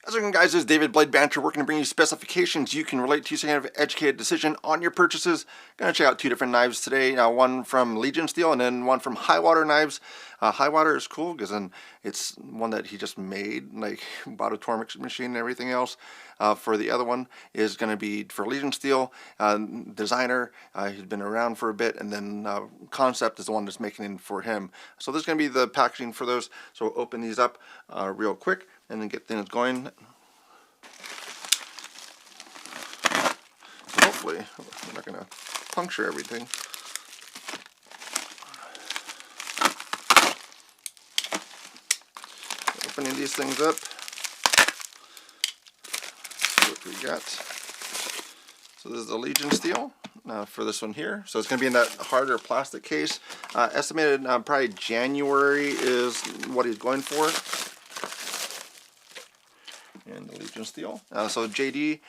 How's it going, guys? This is David Blade Banter, working to bring you specifications you can relate to so you can have an educated decision on your purchases. Going to check out two different knives today, one from Legion Steel and then one from Highwater Knives. Highwater is cool because then it's one that he just made, like bought a Tormix machine and everything else. For the other one is going to be for Legion Steel, designer. He's been around for a bit, and then Kansept is the one that's making it for him. So this is going to be the packaging for those. So we'll open these up real quick and then get things going. So hopefully I'm not going to puncture everything. Opening these things up. See what we got. So this is the Legion Steel for this one here. So it's going to be in that harder plastic case. Estimated probably January is what he's going for. And the Legion Steel. So JD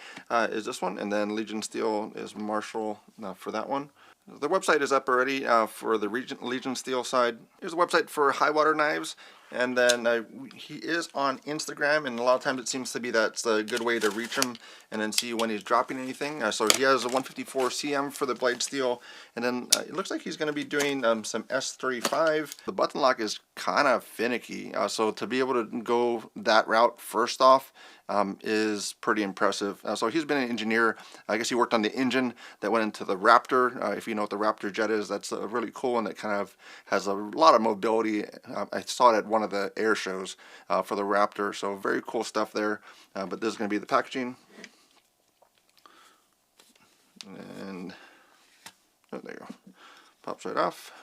is this one, and then Legion Steel is Marshall for that one. The website is up already for the Legion Steel side. Here's the website for Highwater Knives, and then he is on Instagram, and a lot of times it seems to be that's a good way to reach him and then see when he's dropping anything. So he has a 154 cm for the blade steel, and then it looks like he's going to be doing some S35. The button lock is kind of finicky, so to be able to go that route first off is pretty impressive. So he's been an engineer. I guess he worked on the engine that went into the Raptor. If you know what the Raptor jet is, that's really cool, and it kind of has a lot of mobility. I saw it at one of the air shows for the Raptor, so very cool stuff there. But this is going to be the packaging. And oh, there you go. Pops right off.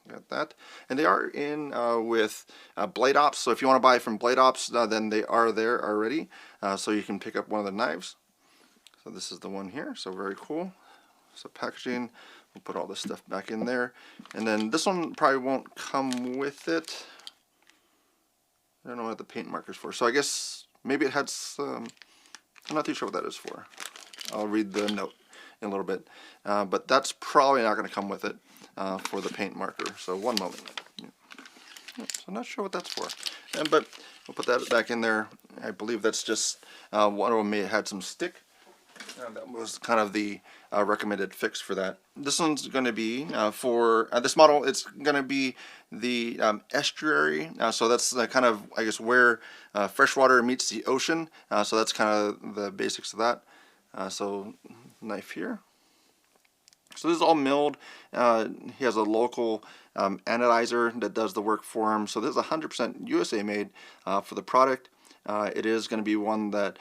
Got that. And they are in with Blade Ops, so if you want to buy from Blade Ops, then they are there already, so you can pick up one of the knives. So this is the one here, so very cool. So packaging, we'll put all this stuff back in there, and then this one probably won't come with it. I don't know what the paint marker's for, so I guess maybe it had some, I'm not too sure what that is for. I'll read the note in a little bit, but that's probably not going to come with it for the paint marker. So one moment. So I'm not sure what that's for, but we'll put that back in there. I believe that's just one of them may have had some stick. That was kind of the recommended fix for that. This one's going to be for this model. It's going to be the estuary. So that's kind of, I guess, where freshwater meets the ocean. So that's kind of the basics of that. So knife here. So this is all milled. He has a local anodizer that does the work for him. So this is 100% USA made for the product. It is going to be one that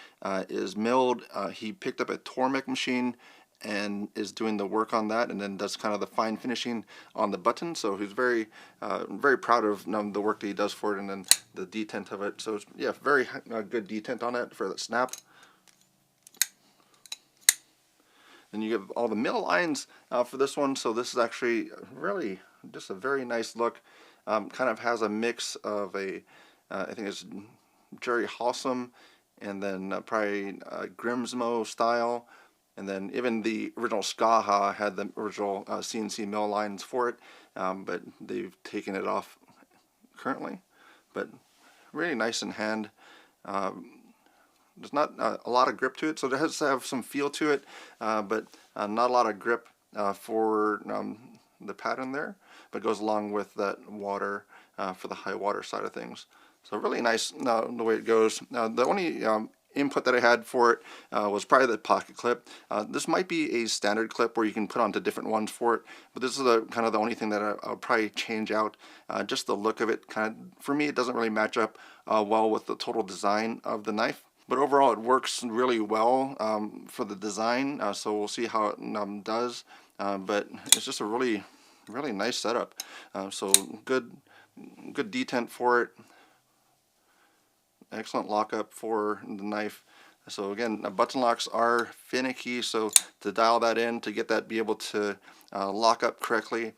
is milled. He picked up a Tormix machine and is doing the work on that, and then does kind of the fine finishing on the button. So he's very proud of the work that he does for it, and then the detent of it. So it's, yeah, very good detent on it for that snap. Then you have all the mill lines for this one. So this is actually really just a very nice look. Kind of has a mix of a, I think it's Jerry Halsum, and then probably Grimsmo style. And then even the original Skaha had the original CNC mill lines for it, but they've taken it off currently. But really nice in hand. There's not a lot of grip to it, so it has to have some feel to it, but not a lot of grip for the pattern there, but goes along with that water for the high water side of things. So really nice the way it goes. The only input that I had for it was probably the pocket clip. This might be a standard clip where you can put onto different ones for it, but this is kind of the only thing that I'll probably change out. Just the look of it, kind of, for me, it doesn't really match up well with the total design of the knife. But overall, it works really well for the design, so we'll see how it does. But it's just a really nice setup. So good detent for it. Excellent lockup for the knife. So again, button locks are finicky, so to dial that in, to get that be able to lock up correctly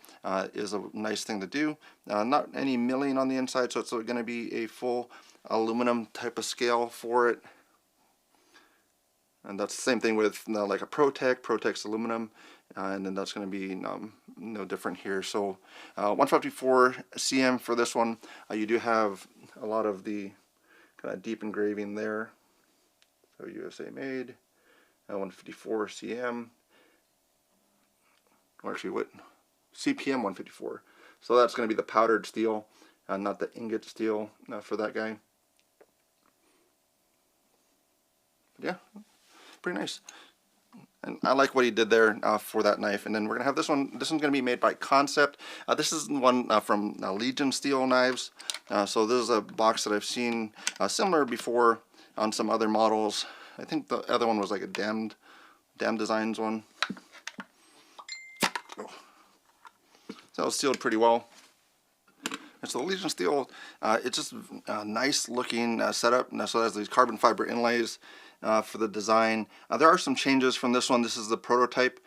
is a nice thing to do. Not any milling on the inside, so it's going to be a full aluminum type of scale for it. And that's the same thing with like a Protec's aluminum, and then that's going to be no different here. So 154 cm for this one. You do have a lot of the kind of deep engraving there. So USA made, 154 cm, or actually what, CPM 154. So that's going to be the powdered steel, not the ingot steel for that guy. Yeah, pretty nice. And I like what he did there for that knife. And then we're going to have this one. This one's going to be made by Kansept. This is one from Legion Steel Knives. So this is a box that I've seen similar before on some other models. I think the other one was like a Damned Designs one. Oh. So it was sealed pretty well. And so the Legion Steel, it's just a nice looking setup. So it has these carbon fiber inlays for the design. There are some changes from this one. This is the prototype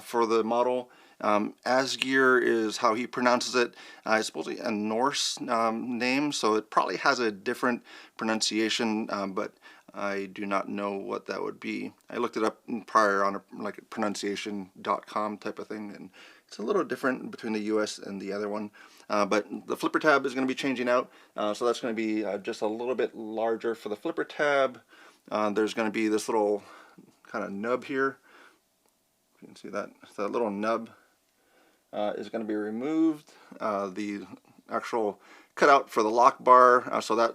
for the model. Asgeir is how he pronounces it. It's supposedly a Norse name, so it probably has a different pronunciation, but I do not know what that would be. I looked it up prior on like a pronunciation.com type of thing, and it's a little different between the US and the other one. But the flipper tab is going to be changing out, so that's going to be just a little bit larger for the flipper tab. There's going to be this little kind of nub here. You can see that. So that little nub is going to be removed. The actual cutout for the lock bar, so that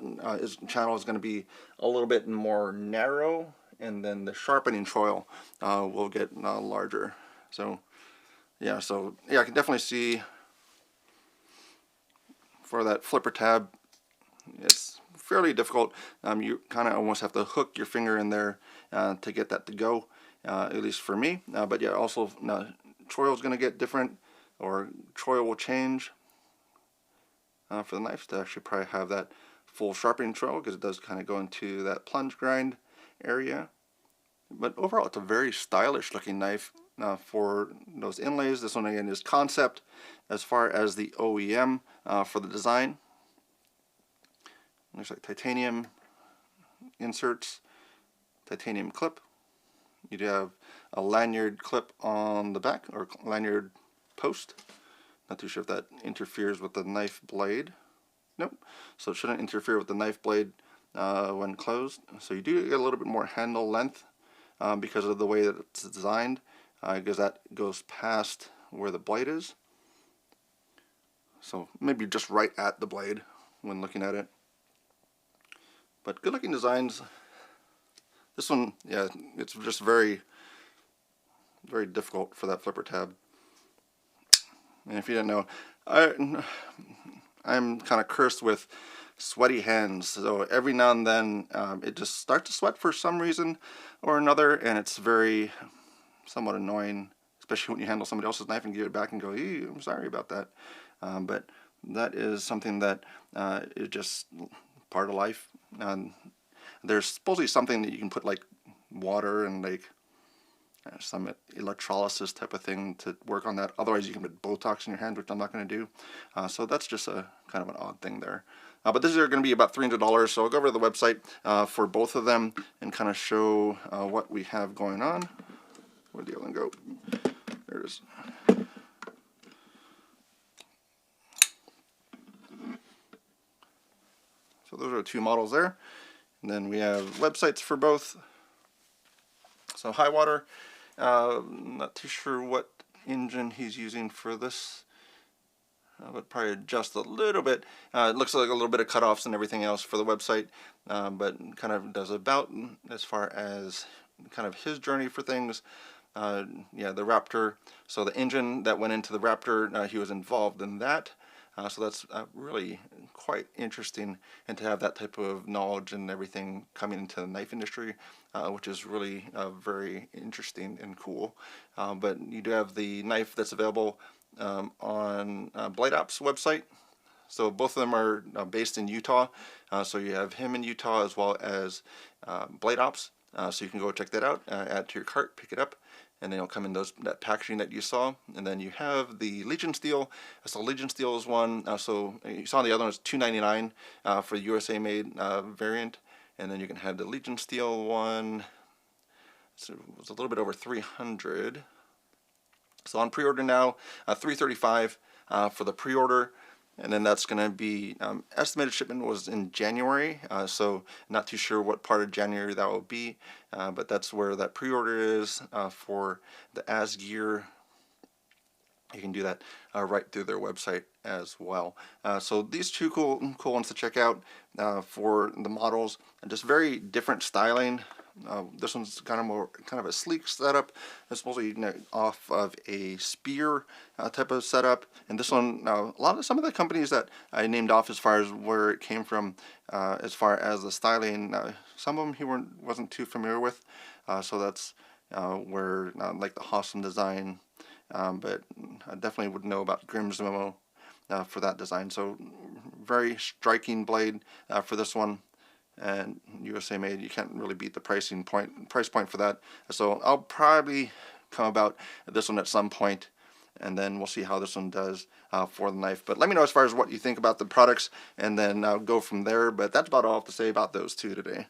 channel is going to be a little bit more narrow, and then the sharpening choil will get larger. So yeah, I can definitely see for that flipper tab, it's fairly difficult. You kind of almost have to hook your finger in there to get that to go, at least for me. But yeah, also choil is going to get different, or choil will change for the knife to actually probably have that full sharpening choil, because it does kind of go into that plunge grind area. But overall, it's a very stylish looking knife for those inlays. This one again is Kansept as far as the OEM for the design. Looks like titanium inserts, titanium clip. You do have a lanyard clip on the back, or lanyard post. Not too sure if that interferes with the knife blade. Nope. So it shouldn't interfere with the knife blade when closed. So you do get a little bit more handle length because of the way that it's designed, because that goes past where the blade is. So maybe just right at the blade when looking at it. But good looking designs. This one, yeah, it's just very, very difficult for that flipper tab. And if you didn't know, I'm kind of cursed with sweaty hands. So every now and then it just starts to sweat for some reason or another, and it's very somewhat annoying, especially when you handle somebody else's knife and give it back and go, "Ew, I'm sorry about that." But that is something that is just part of life. There's supposedly something that you can put like water and like some electrolysis type of thing to work on that. Otherwise you can put Botox in your hand, which I'm not going to do. So that's just a kind of an odd thing there. But these are going to be about $300, so I'll go over to the website for both of them and kind of show what we have going on. Where'd the other one go? There it is. So those are the two models there. And then we have websites for both. So Highwater, not too sure what engine he's using for this. I would probably adjust a little bit. It looks like a little bit of cutoffs and everything else for the website, but kind of does about as far as kind of his journey for things. Yeah, the Raptor. So the engine that went into the Raptor, he was involved in that. So that's really quite interesting, and to have that type of knowledge and everything coming into the knife industry, which is really very interesting and cool. But you do have the knife that's available on Blade Op's website. So both of them are based in Utah. So you have him in Utah as well as Blade Ops. So you can go check that out, add to your cart, pick it up, and then it'll come in that packaging that you saw. And then you have the Legion Steel. So Legion Steel is one. So you saw the other one was $299 for the USA made variant. And then you can have the Legion Steel one. So it was a little bit over $300. So on pre-order now, $335 for the pre-order. And then that's going to be estimated shipment was in January, so not too sure what part of January that will be, but that's where that pre-order is for the Asgear. You can do that right through their website as well. So these two cool ones to check out for the models, and just very different styling. This one's kind of a sleek setup. It's mostly off of a spear type of setup, and this one, some of the companies that I named off as far as where it came from, as far as the styling, some of them he wasn't too familiar with. So that's where like the Hossam design, but I definitely would know about Grimm's Memo for that design. So very striking blade for this one. And USA made, you can't really beat the price point for that. So I'll probably come about this one at some point, and then we'll see how this one does for the knife. But let me know as far as what you think about the products, and then I'll go from there. But that's about all I have to say about those two today.